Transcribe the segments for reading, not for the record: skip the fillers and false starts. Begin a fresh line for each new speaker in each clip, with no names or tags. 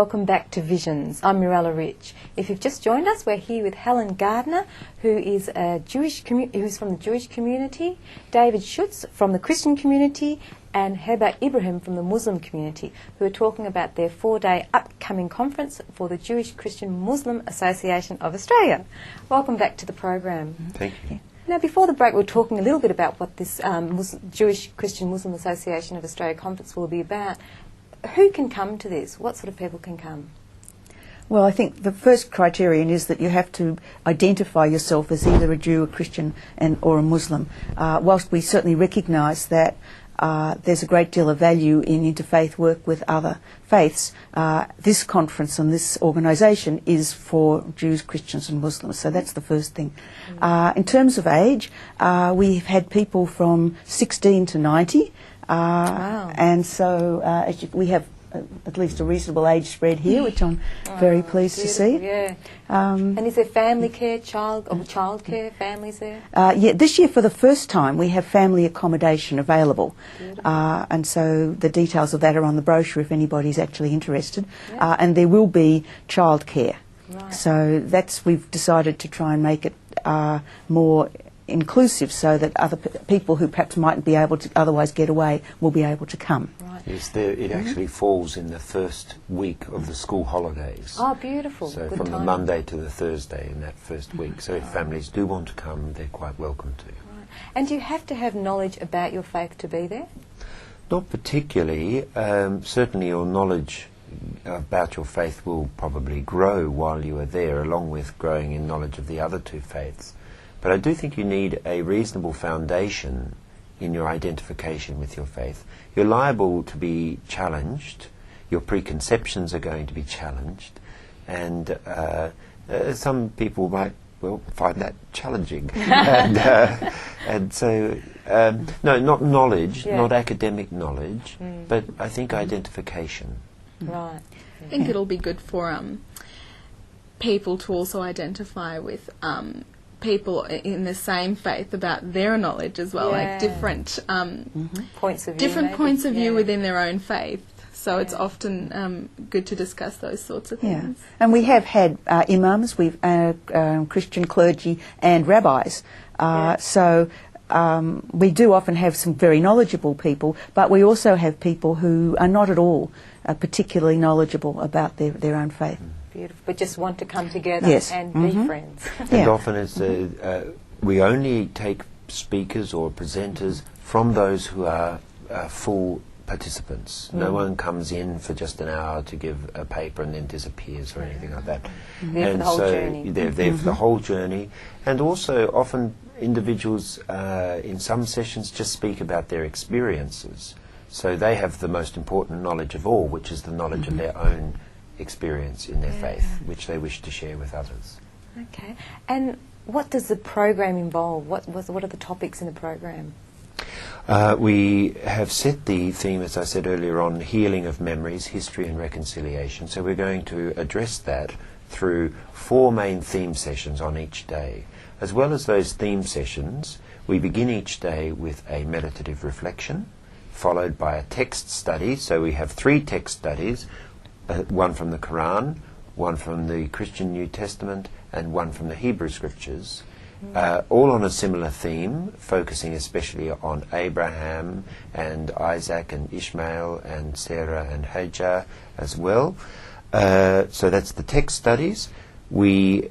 welcome back to Visions. I'm Mirella Rich. If you've just joined us, we're here with Helen Gardner, who is who's from the Jewish community, David Schutz from the Christian community, and Heba Ibrahim from the Muslim community, who are talking about their 4-day upcoming conference for the Jewish Christian Muslim Association of Australia. Welcome back to the program.
Thank you.
Now, before the break, we were talking a little bit about what this Jewish Christian Muslim Association of Australia conference will be about. Who can come to this? What sort of people can come?
Well, I think the first criterion is that you have to identify yourself as either a Jew, a Christian, or a Muslim. Whilst we certainly recognise that there's a great deal of value in interfaith work with other faiths, this conference and this organisation is for Jews, Christians and Muslims, so that's the first thing. In terms of age, we've had people from 16 to 90,
Wow.
And so we have at least a reasonable age spread here, which I'm very pleased to see.
Yeah. And is there family care, childcare, families there?
Yeah, this year for the first time we have family accommodation available, and so the details of that are on the brochure if anybody's actually interested.
Yeah.
And there will be childcare.
Right.
So we've decided to try and make it more inclusive, so that other people who perhaps mightn't be able to otherwise get away will be able to come.
Right.
Yes, it actually falls in the first week of the school holidays.
Oh, beautiful.
So
Good
from the
timing.
Monday to the Thursday in that first week. So if families do want to come, they're quite welcome to.
Right. And do you have to have knowledge about your faith to be there?
Not particularly. Certainly your knowledge about your faith will probably grow while you are there, along with growing in knowledge of the other two faiths. But I do think you need a reasonable foundation in your identification with your faith. You're liable to be challenged. Your preconceptions are going to be challenged. And some people might, find that challenging. and so, no, not knowledge, not academic knowledge, but I think identification.
Right.
I think it'll be good for people to also identify with people in the same faith about their knowledge as well, like different
Points of view.
different
maybe.
points of view within their own faith. So it's often good to discuss those sorts of things.
Yeah, and we have had imams, we've Christian clergy and rabbis. So we do often have some very knowledgeable people, but we also have people who are not at all particularly knowledgeable about their own faith.
Beautiful. But just want to come together and be friends.
And often it's we only take speakers or presenters from those who are full participants. No one comes in for just an hour to give a paper and then disappears or anything like that.
There for the whole journey.
They're there for the whole journey. And also often individuals in some sessions just speak about their experiences. So they have the most important knowledge of all, which is the knowledge of their own experience in their faith, which they wish to share with others.
Okay. And what does the program involve? What are the topics in the program?
We have set the theme, as I said earlier on, healing of memories, history and reconciliation. So we're going to address that through 4 main theme sessions on each day. As well as those theme sessions, we begin each day with a meditative reflection, followed by a text study. So we have 3 text studies, one from the Quran, one from the Christian New Testament, and one from the Hebrew Scriptures, all on a similar theme, focusing especially on Abraham and Isaac and Ishmael and Sarah and Hagar as well. So that's the text studies. We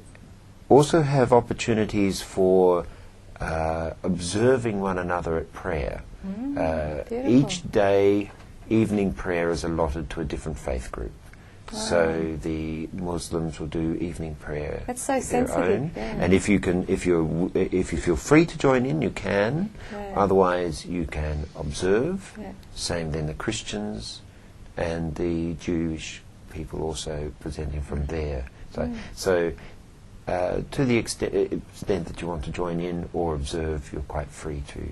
also have opportunities for observing one another at prayer. Each day, evening prayer is allotted to a different faith group. So the Muslims will do evening prayer.
That's so
their
sensitive.
own.
Yeah.
And if you feel free to join in, you can. Otherwise, you can observe. Same then the Christians and the Jewish people also presenting from there. So to the extent that you want to join in or observe, you're quite free to.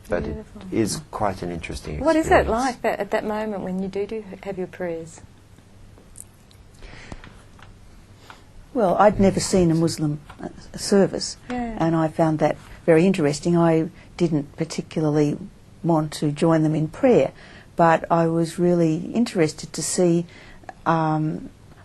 But it is quite an interesting experience.
What is it like at that moment when you do have your prayers?
Well, I'd never seen a Muslim service, and I found that very interesting. I didn't particularly want to join them in prayer, but I was really interested to see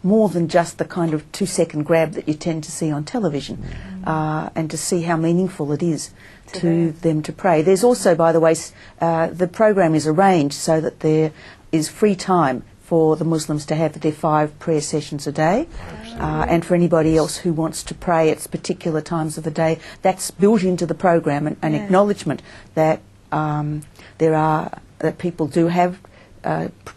more than just the kind of 2-second grab that you tend to see on television, and to see how meaningful it is to them to pray. There's also, by the way, the program is arranged so that there is free time for the Muslims to have their 5 prayer sessions a day, and for anybody else who wants to pray at particular times of the day. That's built into the program, an acknowledgement that that people do have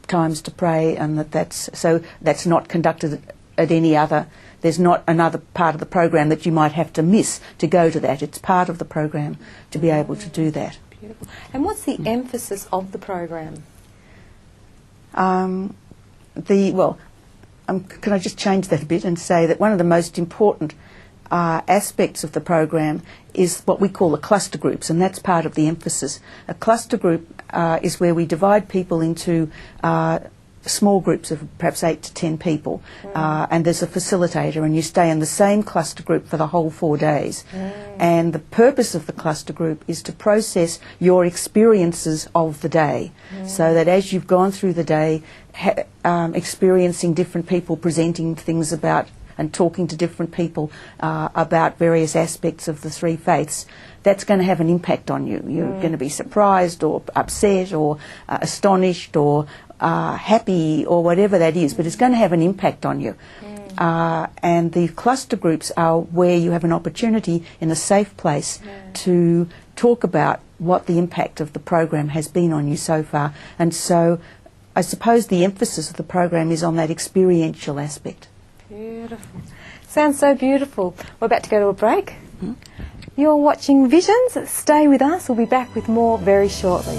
times to pray, and that's not conducted at any other. There's not another part of the program that you might have to miss to go to that. It's part of the program to be able to do that.
Beautiful. And what's the emphasis of the program?
Can I just change that a bit and say that one of the most important aspects of the program is what we call the cluster groups, and that's part of the emphasis. A cluster group is where we divide people into small groups of perhaps 8 to 10 people, and there's a facilitator, and you stay in the same cluster group for the whole 4 days. And the purpose of the cluster group is to process your experiences of the day, so that as you've gone through the day, experiencing different people presenting things about and talking to different people about various aspects of the 3 faiths, that's going to have an impact on you. You're going to be surprised or upset or astonished or happy or whatever that is, but it's going to have an impact on you. And the cluster groups are where you have an opportunity in a safe place to talk about what the impact of the program has been on you so far. And so I suppose the emphasis of the program is on that experiential aspect.
Beautiful. Sounds so beautiful. We're about to go to a break. You're watching Visions. Stay with us. We'll be back with more very shortly.